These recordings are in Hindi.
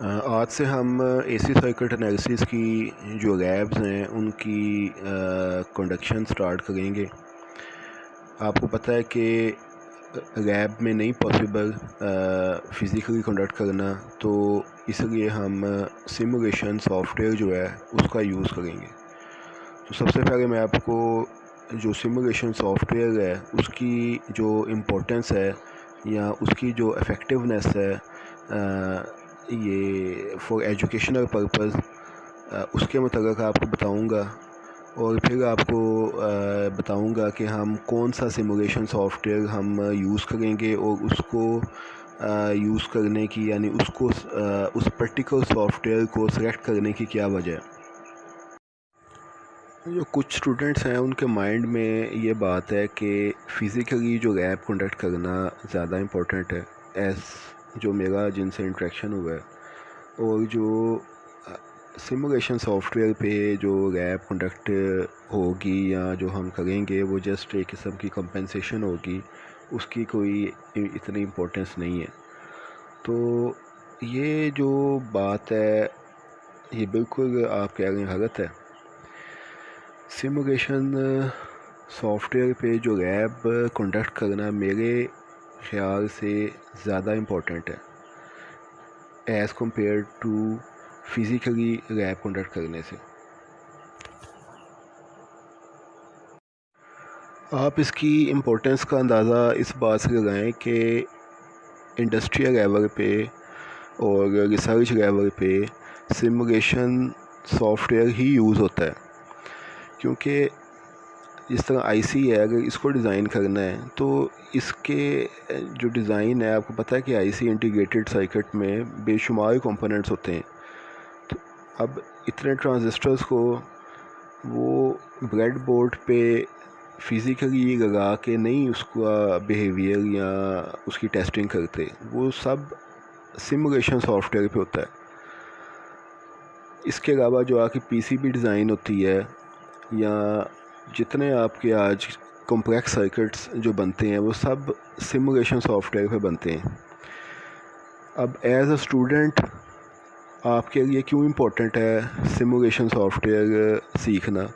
आज से हम एसी सर्किट एनालिसिस की जो लैब्स हैं उनकी कंडक्शन स्टार्ट करेंगे। आपको पता है कि लैब में नहीं पॉसिबल फ़िज़िकली कंडक्ट करना, तो इसलिए हम सिमुलेशन सॉफ्टवेयर जो है उसका यूज़ करेंगे। तो सबसे पहले मैं आपको जो सिमुलेशन सॉफ्टवेयर है उसकी जो इम्पोर्टेंस है या उसकी जो इफ़ेक्टिवनेस है ये फॉर एजुकेशनल पर्पस उसके मतलब आपको बताऊंगा। और फिर आपको बताऊंगा कि हम कौन सा सिमुलेशन सॉफ्टवेयर हम यूज़ करेंगे और उसको यूज़ करने की यानी उसको उस पर्टिकुलर सॉफ्टवेयर को सेलेक्ट करने की क्या वजह है। जो कुछ स्टूडेंट्स हैं उनके माइंड में ये बात है कि फ़िज़िकली जो लैब कंडक्ट करना ज़्यादा इम्पोर्टेंट है, एज़ जो मेरा जिनसे इंटरेक्शन हुआ है, और जो सिमुलेशन सॉफ्टवेयर पे जो लैब कंडक्ट होगी या जो हम करेंगे वो जस्ट एक किस्म की कंपनसेशन होगी, उसकी कोई इतनी इम्पोर्टेंस नहीं है। तो ये जो बात है ये बिल्कुल आप कह रहे हैं गलत है। सिमुलेशन सॉफ्टवेयर पे जो लैब कंडक्ट करना मेरे ख्याल से ज़्यादा इम्पोर्टेंट है as compare to physically lab conduct करने से। आप इसकी इम्पोर्टेंस का अंदाज़ा इस बात से लगाएं कि इंडस्ट्रियल लेवल पे और रिसर्च लेवल पे सिमुलेशन सॉफ्टवेयर ही यूज़ होता है, क्योंकि जिस तरह आईसी है अगर इसको डिज़ाइन करना है तो इसके जो डिज़ाइन है, आपको पता है कि आईसी इंटीग्रेटेड सर्किट में बेशुमार कंपोनेंट्स होते हैं। तो अब इतने ट्रांजिस्टर्स को वो ब्रेड बोर्ड पे फ़िज़िकली लगा के नहीं उसका बिहेवियर या उसकी टेस्टिंग करते, वो सब सिमुलेशन सॉफ्टवेयर पे होता है। इसके अलावा जो आपकी पीसीबी डिज़ाइन होती है या जितने आपके आज कॉम्प्लेक्स सर्किट्स जो बनते हैं वो सब सिमुलेशन सॉफ्टवेयर पे बनते हैं। अब एज अ स्टूडेंट आपके लिए क्यों इम्पोर्टेंट है सिमुलेशन सॉफ्टवेयर सीखना?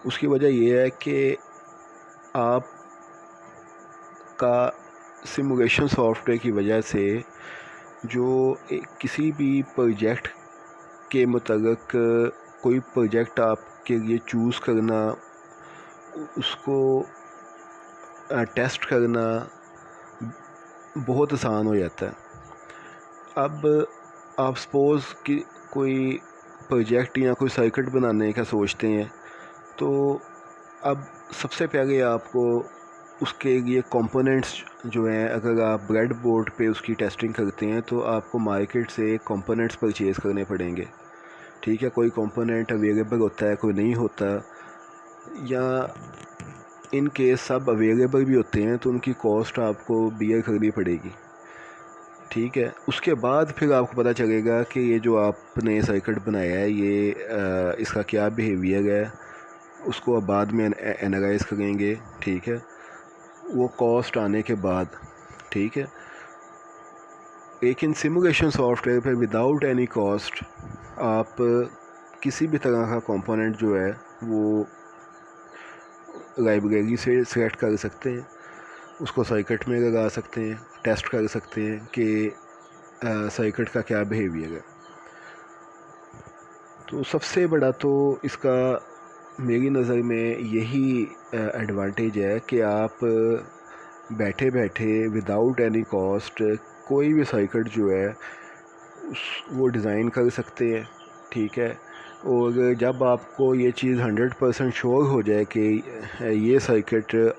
उसकी वजह यह है कि आप का सिमुलेशन सॉफ्टवेयर की वजह से जो किसी भी प्रोजेक्ट के मतलब कोई प्रोजेक्ट आपके लिए चूज़ करना, उसको टेस्ट करना बहुत आसान हो जाता है। अब आप सपोज़ कि कोई प्रोजेक्ट या कोई सर्किट बनाने का सोचते हैं, तो अब सबसे पहले आपको उसके लिए कंपोनेंट्स जो हैं, अगर आप ब्रेड बोर्ड पे उसकी टेस्टिंग करते हैं तो आपको मार्केट से कंपोनेंट्स परचेज़ करने पड़ेंगे। ठीक है, कोई कंपोनेंट अवेलेबल होता है, कोई नहीं होता, या इन केस सब अवेलेबल भी होते हैं तो उनकी कॉस्ट आपको बियर करनी पड़ेगी। ठीक है, उसके बाद फिर आपको पता चलेगा कि ये जो आपने सर्किट बनाया है ये इसका क्या बिहेवियर है, उसको आप बाद में एनालाइज करेंगे। ठीक है, वो कॉस्ट आने के बाद। ठीक है, लेकिन सिमुलेशन सॉफ्टवेयर पे विदाउट एनी कॉस्ट आप किसी भी तरह का कंपोनेंट जो है वो लाइब्रेरी से सेलेक्ट कर सकते हैं, उसको सर्किट में लगा सकते हैं, टेस्ट कर सकते हैं कि सर्किट का क्या बिहेवियर है। तो सबसे बड़ा तो इसका मेरी नज़र में यही एडवांटेज है कि आप बैठे बैठे विदाउट एनी कॉस्ट कोई भी सर्किट जो है वो डिज़ाइन कर सकते हैं। ठीक है, और जब आपको ये चीज़ 100% श्योर हो जाए कि ये सर्किट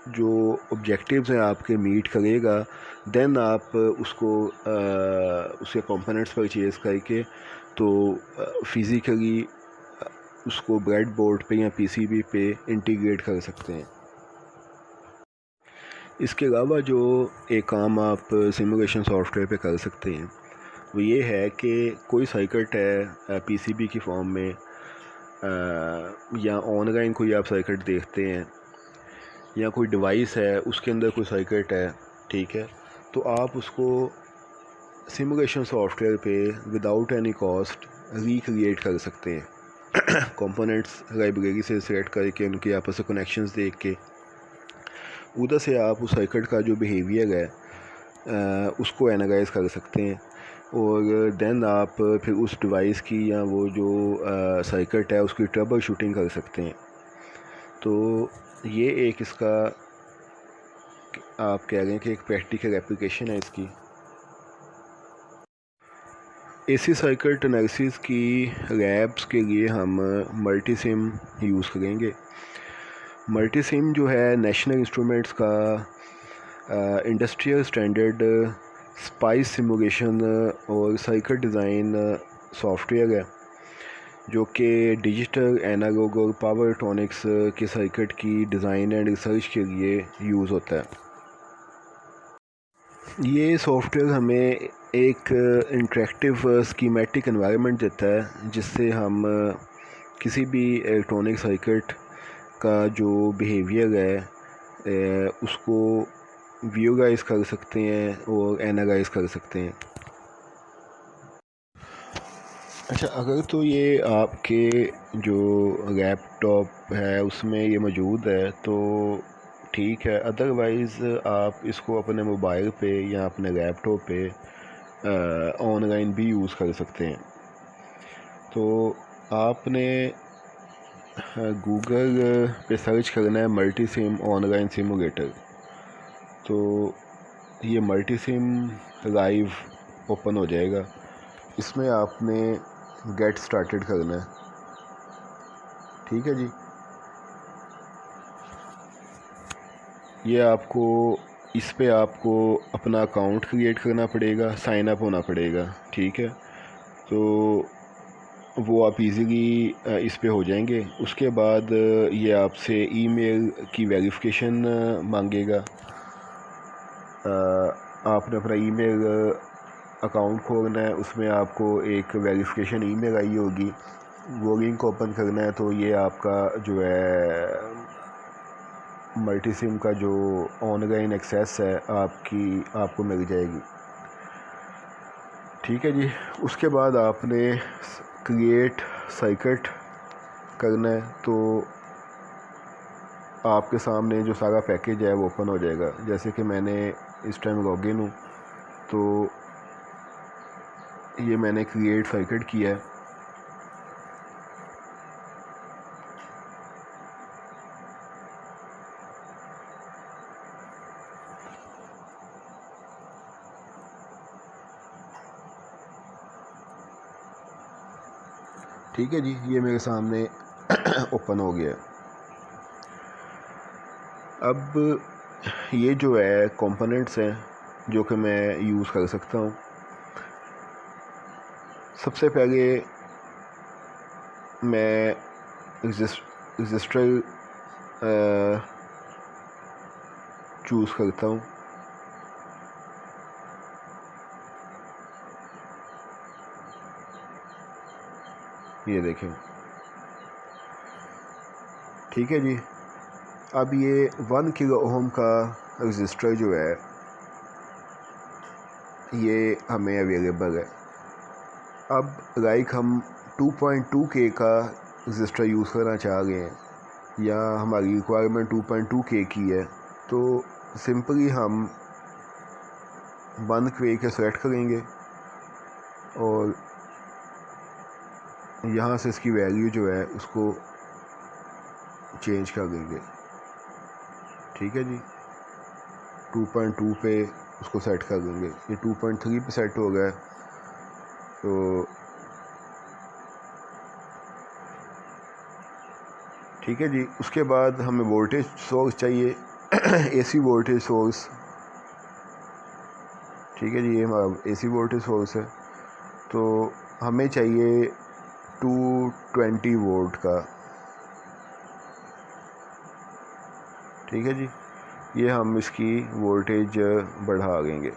जो ऑब्जेक्टिव्स हैं आपके मीट करेगा, देन आप उसके कंपोनेंट्स परचेज़ करके तो फिज़िकली उसको ब्रेड बोर्ड पे या पीसीबी पे इंटीग्रेट कर सकते हैं। इसके अलावा जो एक काम आप सिमुलेशन सॉफ्टवेयर पे कर सकते हैं वो ये है कि कोई सर्किट है पीसीबी की फॉर्म में, या ऑनलाइन कोई आप सर्किट देखते हैं, या कोई डिवाइस है उसके अंदर कोई सर्किट है। ठीक है, तो आप उसको सिमुलेशन सॉफ्टवेयर पे विदाउट एनी कॉस्ट रिक्रिएट कर सकते हैं। कंपोनेंट्स लाइब्रेरी से सेलेक्ट करके उनके आपस में कनेक्शंस देख के उधर से आप उस सर्किट का जो बिहेवियर है उसको एनालाइज कर सकते हैं, और देन आप फिर उस डिवाइस की या वो जो सर्किट है उसकी ट्रबल शूटिंग कर सकते हैं। तो ये एक इसका आप कह रहे हैं कि एक प्रैक्टिकल एप्लीकेशन है इसकी। एसी सर्किट एनालिसिस की लैब्स के लिए हम मल्टीसिम यूज़ करेंगे। मल्टीसिम जो है नेशनल इंस्ट्रूमेंट्स का इंडस्ट्रियल स्टैंडर्ड स्पाइस सिमुलेशन और सर्किट डिज़ाइन सॉफ्टवेयर है, जो कि डिजिटल एनालॉग और पावर इलेक्ट्रॉनिक्स के सर्किट की डिज़ाइन एंड रिसर्च के लिए यूज़ होता है। ये सॉफ्टवेयर हमें एक इंटरेक्टिव स्कीमेटिक एनवायरनमेंट देता है, जिससे हम किसी भी इलेक्ट्रॉनिक सर्किट का जो बिहेवियर है उसको विजुअलाइज कर सकते हैं और एनालाइज कर सकते हैं। अच्छा, अगर तो ये आपके जो लैपटॉप है उसमें ये मौजूद है तो ठीक है, अदरवाइज़ आप इसको अपने मोबाइल पे या अपने लैपटॉप पे ऑनलाइन भी यूज़ कर सकते हैं। तो आपने गूगल पे सर्च करना है मल्टीसिम ऑनलाइन सिमुलेटर। तो ये मल्टीसिम लाइव ओपन हो जाएगा। इसमें आपने गेट स्टार्टेड करना है, ठीक है जी। ये आपको इस पे आपको अपना अकाउंट क्रिएट करना पड़ेगा, साइन अप होना पड़ेगा, ठीक है। तो वो आप इजीली इस पे हो जाएंगे। उसके बाद ये आपसे ईमेल की वेरिफिकेशन मांगेगा। आपने अपना ईमेल अकाउंट खोलना है, उसमें आपको एक वेरिफिकेशन ईमेल आई होगी, वो लिंक ओपन करना है। तो ये आपका जो है मल्टीसिम का जो ऑनलाइन एक्सेस है आपको मिल जाएगी, ठीक है जी। उसके बाद आपने क्रिएट सर्किट करना है। तो आपके सामने जो सारा पैकेज है वो ओपन हो जाएगा। जैसे कि मैंने इस टाइम लॉगिन हूँ, तो ये मैंने क्रिएट सर्किट किया है। ठीक है जी, ये मेरे सामने ओपन हो गया। अब ये जो है कंपोनेंट्स हैं जो कि मैं यूज़ कर सकता हूँ। सबसे पहले मैं रजिस्टर चूज़ करता हूँ। ये देखें, ठीक है जी। अब ये 1 किलो ओम का रजिस्टर जो है ये हमें अवेलेबल है। अब लाइक हम 2.2 के का रजिस्टर यूज़ करना चाह रहे हैं या हमारी रिक्वायरमेंट 2.2 के की है, तो सिंपली हम 1 के सेलेक्ट करेंगे और यहाँ से इसकी वैल्यू जो है उसको चेंज कर देंगे, ठीक है जी। 2.2 पे उसको सेट कर देंगे। ये 2.3 पे सेट हो गया है। तो ठीक है जी। उसके बाद हमें वोल्टेज सोर्स चाहिए, एसी वोल्टेज सोर्स, ठीक है जी। ये हमारा एसी वोल्टेज सोर्स है। तो हमें चाहिए 220 वोल्ट का, ठीक है जी। ये हम इसकी वोल्टेज बढ़ा देंगे।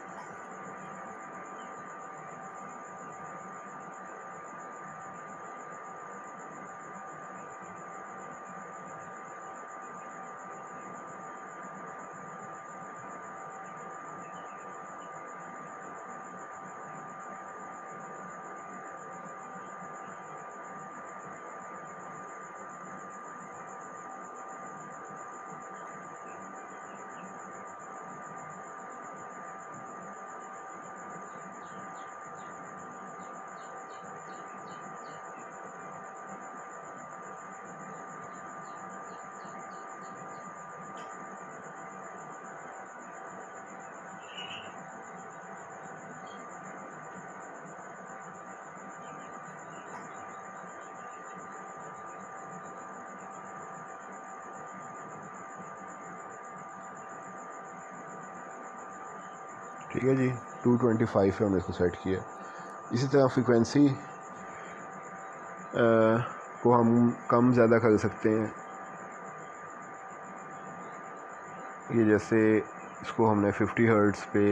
ठीक है जी, 225 पे हमने इसको सेट किया। इसी तरह फ्रीक्वेंसी को हम कम ज़्यादा कर सकते हैं। ये जैसे इसको हमने 50 हर्ट्ज़ पे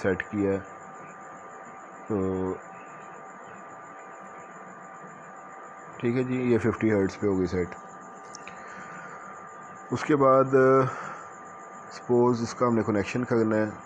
सेट किया है, तो ठीक है जी, ये 50 हर्ट्ज़ पे हो गई सेट। उसके बाद सपोज़ इसका हमने कनेक्शन करना है।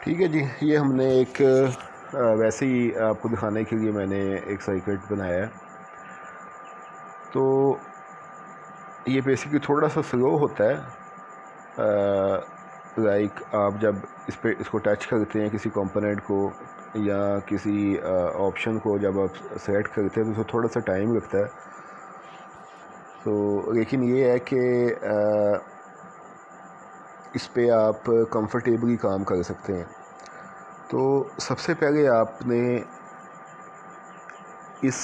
ठीक है जी, ये हमने एक वैसे ही आपको दिखाने के लिए मैंने एक सर्किट बनाया है। तो ये बेसिकली थोड़ा सा स्लो होता है। लाइक आप जब इसको टच करते हैं किसी कंपोनेंट को या किसी ऑप्शन को, जब आप सेलेक्ट करते हैं तो उसको थोड़ा सा टाइम लगता है। तो लेकिन ये है कि इस पे आप कंफर्टेबली काम कर सकते हैं। तो सबसे पहले आपने इस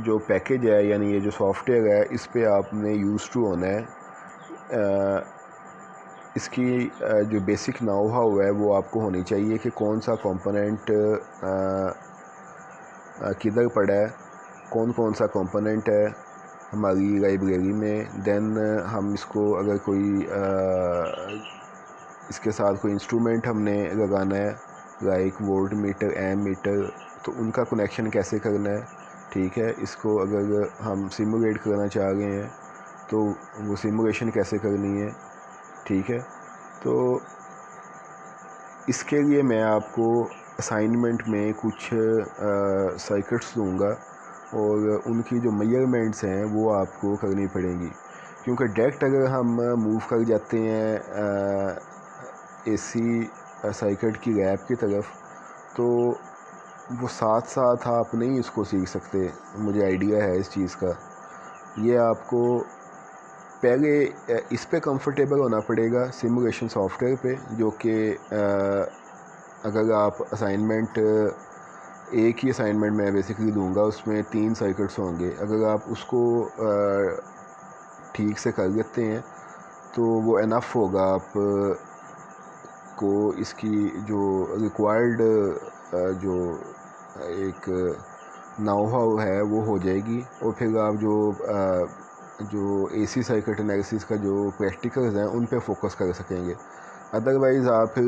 जो पैकेज है, यानी ये जो सॉफ्टवेयर है, इस पे आपने यूज़ टू होना है। इसकी जो बेसिक नाउ हाउ है वो आपको होनी चाहिए कि कौन सा कंपोनेंट किधर पड़ा है, कौन कौन सा कंपोनेंट है हमारी लाइब्रेरी में। देन हम इसको अगर कोई इसके साथ कोई इंस्ट्रूमेंट हमने लगाना है, like voltmeter, ammeter, तो उनका कनेक्शन कैसे करना है। ठीक है, इसको अगर हम सिमुलेट करना चाह रहे हैं तो वो सिमुलेशन कैसे करनी है। ठीक है, तो इसके लिए मैं आपको असाइनमेंट में कुछ सर्किट्स दूंगा और उनकी जो मेजरमेंट्स हैं वो आपको करनी पड़ेंगी, क्योंकि डायरेक्ट अगर हम मूव कर जाते हैं एसी सर्किट की लैब की तरफ, तो वो साथ साथ आप नहीं इसको सीख सकते। मुझे आइडिया है इस चीज़ का। ये आपको पहले इस पे कंफर्टेबल होना पड़ेगा सिमुलेशन सॉफ्टवेयर पे, जो कि अगर आप असाइनमेंट, एक ही असाइनमेंट मैं बेसिकली दूंगा, उसमें 3 सर्किट्स होंगे। अगर आप उसको ठीक से कर लेते हैं तो वो इनफ होगा आप को इसकी जो रिक्वायर्ड जो एक नाउ हाउ है वो हो जाएगी। और फिर आप जो एसी सर्किट एनालिसिस का जो प्रैक्टिकल्स हैं उन पे फोकस कर सकेंगे। अदरवाइज़ आप फिर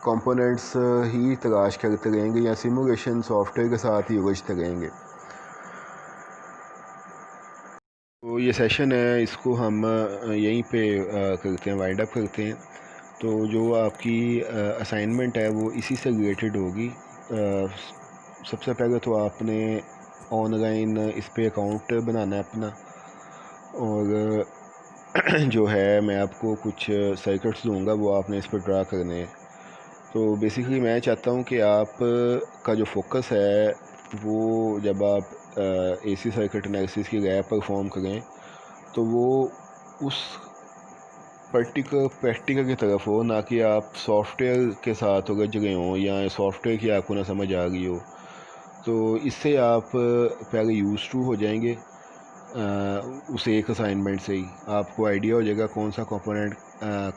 कंपोनेंट्स ही तलाश करते रहेंगे या सिमुलेशन सॉफ्टवेयर के साथ ही उलझते रहेंगे। तो ये सेशन है, इसको हम यहीं पे करते हैं, वाइंड अप करते हैं। तो जो आपकी असाइनमेंट है वो इसी से रिलेटेड होगी। सबसे पहले तो आपने ऑनलाइन इस पे अकाउंट बनाना है अपना, और जो है मैं आपको कुछ सर्किट्स दूंगा वो आपने इस पर ड्रा करने हैं। तो बेसिकली मैं चाहता हूँ कि आप का जो फोकस है वो जब आप एसी सर्किट एनालिसिस की लैब परफॉर्म करें तो वो उस प्रैक्टिकल की तरफ हो, ना कि आप सॉफ्टवेयर के साथ उलझ गए हों या सॉफ्टवेयर की आपको ना समझ आ गई हो। तो इससे आप पहले यूज़ टू हो जाएंगे उस एक असाइनमेंट से ही। आपको आइडिया हो जाएगा कौन सा कंपोनेंट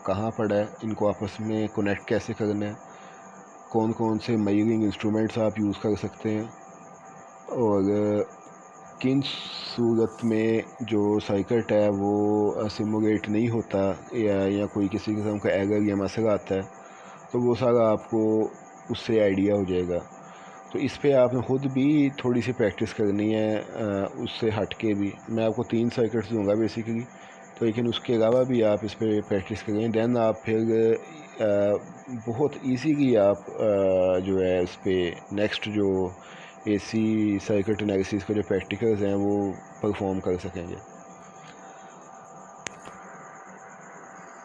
कहाँ पड़ा है, इनको आपस में कनेक्ट कैसे करना है, कौन कौन से मेजरिंग इंस्ट्रूमेंट्स आप यूज़ कर सकते हैं, और किन सूरत में जो सर्किट है वो सिमुलेट नहीं होता या कोई किसी किस्म का एरर या मसला आता है। तो वो सारा आपको उससे आइडिया हो जाएगा। तो इस पे आपने ख़ुद भी थोड़ी सी प्रैक्टिस करनी है, उससे हट के भी। मैं आपको 3 सर्किट्स दूंगा बेसिकली, तो लेकिन उसके अलावा भी आप इस पर प्रैक्टिस करें, दैन आप फिर बहुत ईजीली आप जो है इस पर नेक्स्ट जो एसी सर्किट एनालिसिस के जो प्रैक्टिकल्स हैं वो परफॉर्म कर सकेंगे।